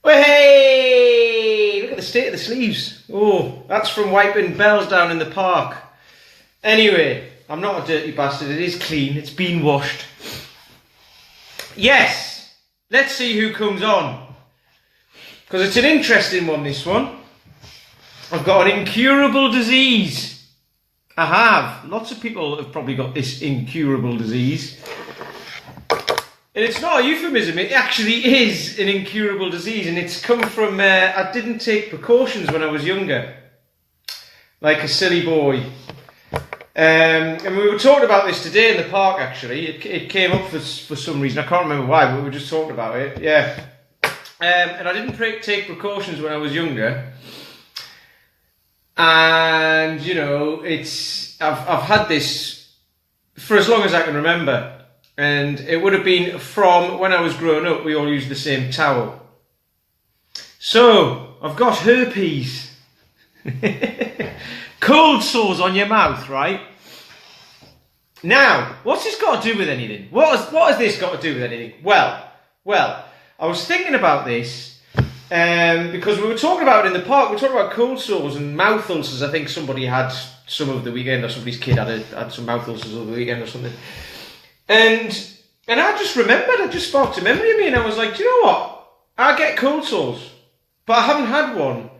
Well, hey! Look at the state of the sleeves. Oh, that's from wiping bells down in the park. Anyway, I'm not a dirty bastard. It is clean. It's been washed. Yes! Let's see who comes on. Because it's an interesting one, this one. I've got an incurable disease. I have. Lots of people have probably got this incurable disease. And it's not a euphemism, it actually is an incurable disease, and it's come from, I didn't take precautions when I was younger. Like a silly boy. And we were talking about this today in the park, actually. It came up for some reason, I can't remember why, but we were just talking about it, yeah. And I didn't take precautions when I was younger. And, you know, I've had this for as long as I can remember. And it would have been from when I was growing up, we all used the same towel. So, I've got herpes. Cold sores on your mouth, right? Now, what's this got to do with anything? What has this got to do with anything? Well, I was thinking about this because we were talking about it in the park. We were talking about cold sores and mouth ulcers. I think somebody had some over the weekend, or somebody's kid had some mouth ulcers over the weekend or something. And I just remembered, it just sparked a memory of me, and I was like, do you know what? I get cold sores, but I haven't had one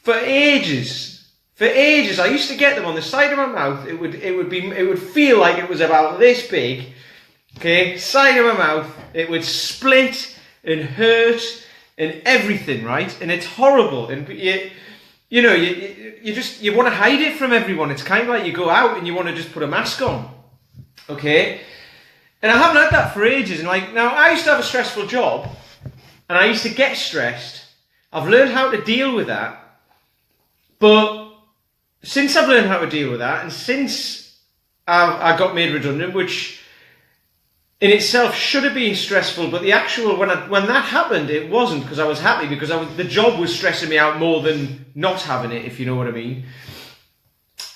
for ages. For ages, I used to get them on the side of my mouth. It would feel like it was about this big, okay, side of my mouth. It would split and hurt and everything, right? And it's horrible. And you want to hide it from everyone. It's kind of like you go out and you want to just put a mask on. Okay, and I haven't had that for ages. And like now, I used to have a stressful job, and I used to get stressed. I've learned how to deal with that. But since I've learned how to deal with that, and since I got made redundant, which in itself should have been stressful, but the actual when that happened, it wasn't, because I was happy, because the job was stressing me out more than not having it, if you know what I mean.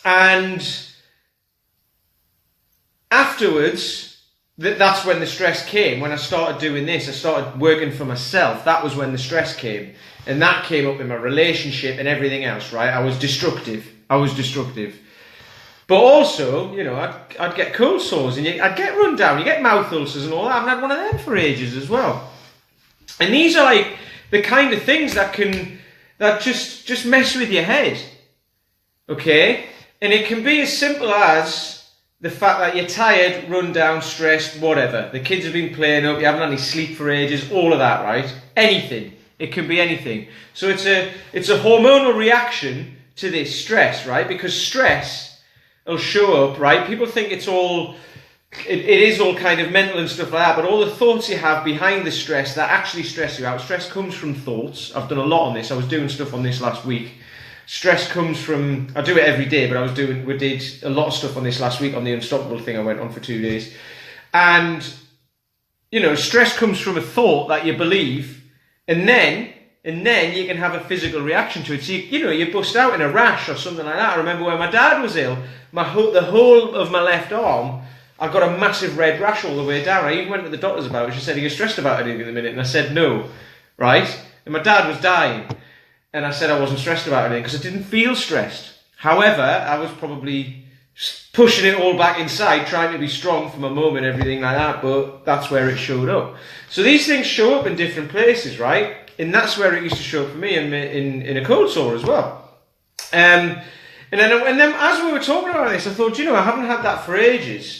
And afterwards, that's when the stress came. When I started doing this, I started working for myself. That was when the stress came. And that came up in my relationship and everything else, right? I was destructive. But also, you know, I'd get cold sores, and I'd get run down. You get mouth ulcers and all that. I haven't had one of them for ages as well. And these are like the kind of things that just mess with your head. Okay? And it can be as simple as the fact that you're tired, run down, stressed, whatever. The kids have been playing up, you haven't had any sleep for ages, all of that, right? Anything. It can be anything. So it's a hormonal reaction to this stress, right? Because stress will show up, right? People think it is all kind of mental and stuff like that, but all the thoughts you have behind the stress that actually stress you out. Stress comes from thoughts. I've done a lot on this. I was doing stuff on this last week. Stress comes from, I do it every day, but we did a lot of stuff on this last week on the Unstoppable thing I went on for 2 days. And, you know, stress comes from a thought that you believe, and then you can have a physical reaction to it. So, you bust out in a rash or something like that. I remember when my dad was ill, the whole of my left arm, I got a massive red rash all the way down. I even went to the doctors about it. She said, "Are you stressed about anything at the minute?" And I said, "No," right? And my dad was dying. And I said I wasn't stressed about anything because I didn't feel stressed. However, I was probably pushing it all back inside, trying to be strong for my mum and everything like that, but that's where it showed up. So these things show up in different places, right? And that's where it used to show up for me in a cold sore as well. And then as we were talking about this, I thought, I haven't had that for ages.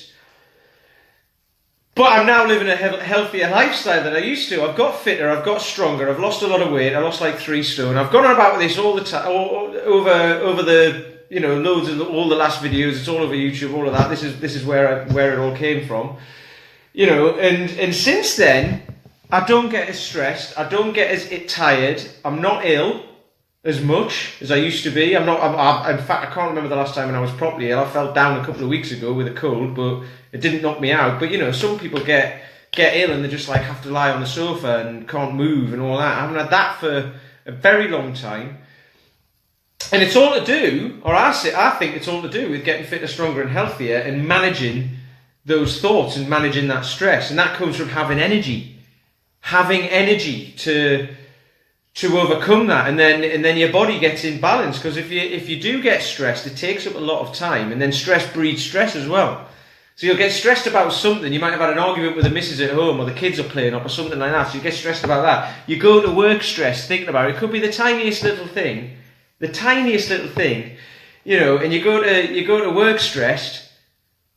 But I'm now living a healthier lifestyle than I used to. I've got fitter, I've got stronger, I've lost a lot of weight, I lost like 3 stone. I've gone on about this all the time, over the, loads of all the last videos. It's all over YouTube, all of that. This is where it all came from. And since then, I don't get as stressed, I don't get as tired, I'm not ill as much as I used to be. In fact, I can't remember the last time when I was properly ill. I fell down a couple of weeks ago with a cold, but it didn't knock me out. But some people get ill and they just like have to lie on the sofa and can't move and all that. I haven't had that for a very long time. And it's all to do, or I think it's all to do with getting fitter, stronger and healthier and managing those thoughts and managing that stress. And that comes from having energy. having energy to overcome that, and then your body gets in balance. Because if you do get stressed, it takes up a lot of time, and then stress breeds stress as well. So you'll get stressed about something. You might have had an argument with the missus at home, or the kids are playing up, or something like that. So you get stressed about that. You go to work stressed, thinking about it. It could be the tiniest little thing, you know. And you go to work stressed,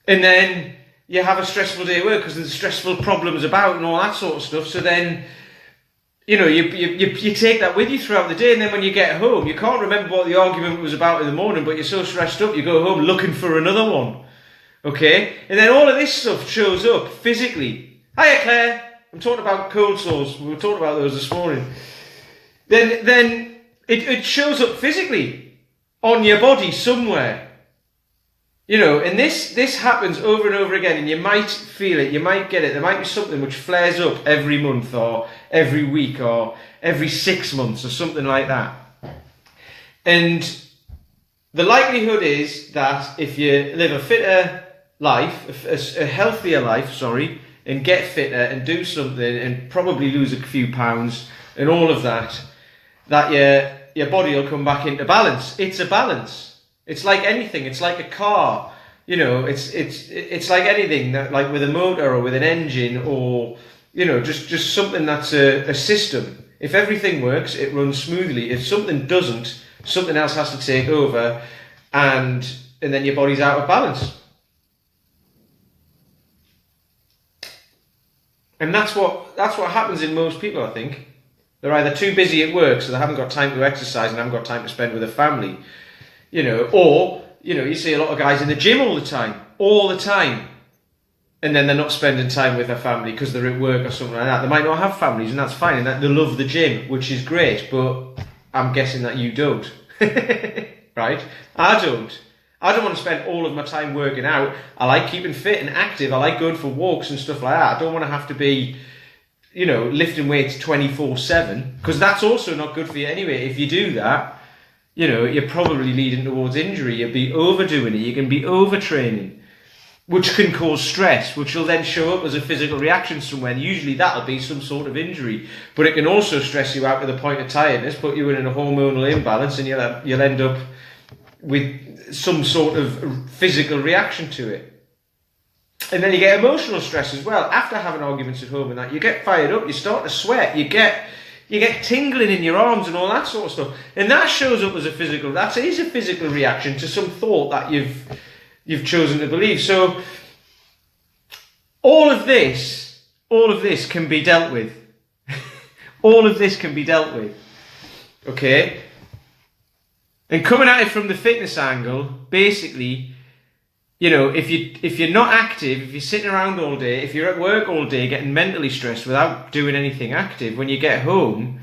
and then you have a stressful day at work because there's stressful problems about and all that sort of stuff. So then, you know, you take that with you throughout the day, and then when you get home, you can't remember what the argument was about in the morning, but you're so stressed up, you go home looking for another one. Okay? And then all of this stuff shows up physically. Hiya, Claire. I'm talking about cold sores. We were talking about those this morning. Then it shows up physically on your body somewhere. You know, and this happens over and over again, and you might feel it, you might get it. There might be something which flares up every month or every week or every 6 months or something like that. And the likelihood is that if you live a fitter life, a healthier life, and get fitter and do something and probably lose a few pounds and all of that, that your body will come back into balance. It's a balance. It's like anything. It's like a car. You know, it's like anything, that, like with a motor or with an engine, or, you know, just something that's a system. If everything works, it runs smoothly. If something doesn't, something else has to take over, and then your body's out of balance. And that's what happens in most people, I think. They're either too busy at work, so they haven't got time to exercise and haven't got time to spend with their family, you know, or, you know, you see a lot of guys in the gym all the time, and then they're not spending time with their family because they're at work or something like that. They might not have families, and that's fine, and that they love the gym, which is great, but I'm guessing that you don't. Right? I don't want to spend all of my time working out. I like keeping fit and active. I like going for walks and stuff like that. I don't want to have to be, you know, lifting weights 24/7, because that's also not good for you anyway. If you do that, you know, you're probably leading towards injury. You'll be overdoing it. You can be overtraining, which can cause stress, which will then show up as a physical reaction somewhere. And usually that'll be some sort of injury, but it can also stress you out to the point of tiredness, put you in a hormonal imbalance, and you'll end up with some sort of physical reaction to it. And then you get emotional stress as well. After having arguments at home and that, you get fired up, you start to sweat, you get tingling in your arms and all that sort of stuff. And that shows up as that is a physical reaction to some thought that you've chosen to believe. So all of this can be dealt with. All of this can be dealt with. Okay? And coming at it from the fitness angle, basically, you know, if you're not active, if you're sitting around all day, if you're at work all day getting mentally stressed without doing anything active, when you get home,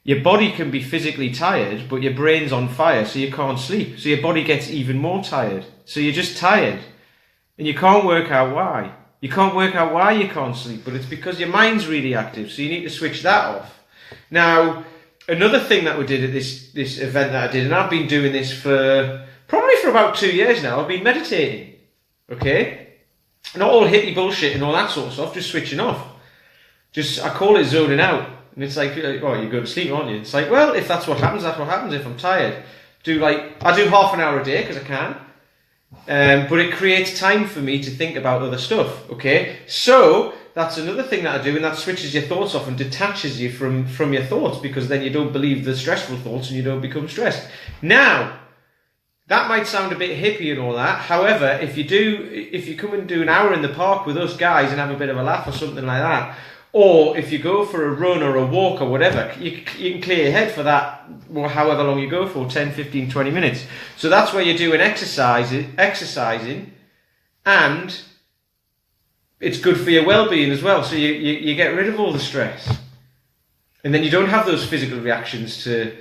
your body can be physically tired, but your brain's on fire, so you can't sleep. So your body gets even more tired. So you're just tired. And you can't work out why. You can't work out why you can't sleep, but it's because your mind's really active, so you need to switch that off. Now, another thing that we did at this event that I did, and I've been doing this for about 2 years now, I've been meditating, okay? Not all hippie bullshit and all that sort of stuff, just switching off. I call it zoning out. And it's like, oh, you go to sleep, aren't you? It's like, well, if that's what happens, that's what happens. If I'm tired, I do half an hour a day because I can. But it creates time for me to think about other stuff, okay? So that's another thing that I do, and that switches your thoughts off and detaches you from your thoughts, because then you don't believe the stressful thoughts and you don't become stressed. Now, that might sound a bit hippie and all that. However, if you come and do an hour in the park with us guys and have a bit of a laugh or something like that, or if you go for a run or a walk or whatever, you can clear your head for that, however long you go for, 10, 15, 20 minutes. So that's where you're doing exercising, and it's good for your well-being as well. So you get rid of all the stress. And then you don't have those physical reactions to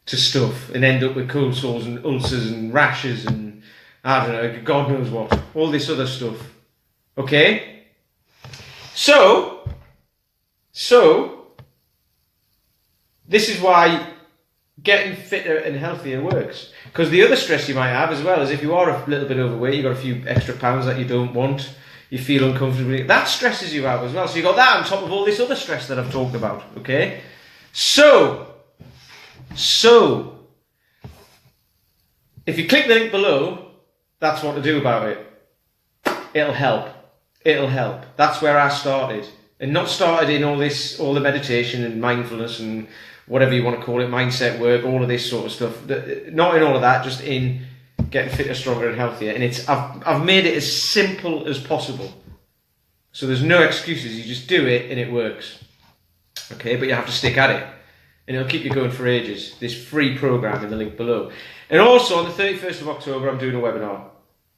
stuff and end up with cold sores and ulcers and rashes and, I don't know, God knows what. All this other stuff. Okay? So this is why getting fitter and healthier works. Because the other stress you might have as well is if you are a little bit overweight, you've got a few extra pounds that you don't want, you feel uncomfortable. That stresses you out as well. So you've got that on top of all this other stress that I've talked about, okay? So, if you click the link below, that's what to do about it. It'll help. It'll help. That's where I started. And not started in all the meditation and mindfulness and whatever you want to call it, mindset work, all of this sort of stuff. Not in all of that, just in getting fitter, stronger and healthier. And I've made it as simple as possible. So there's no excuses. You just do it and it works. Okay, but you have to stick at it. And it'll keep you going for ages. This free program in the link below. And also on the 31st of October, I'm doing a webinar,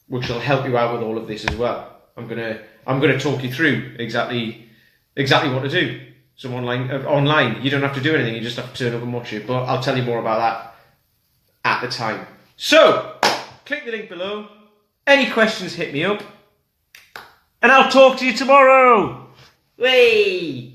which will help you out with all of this as well. I'm gonna talk you through exactly what to do. So online, you don't have to do anything. You just have to turn up and watch it. But I'll tell you more about that at the time. So click the link below. Any questions, hit me up, and I'll talk to you tomorrow. Way.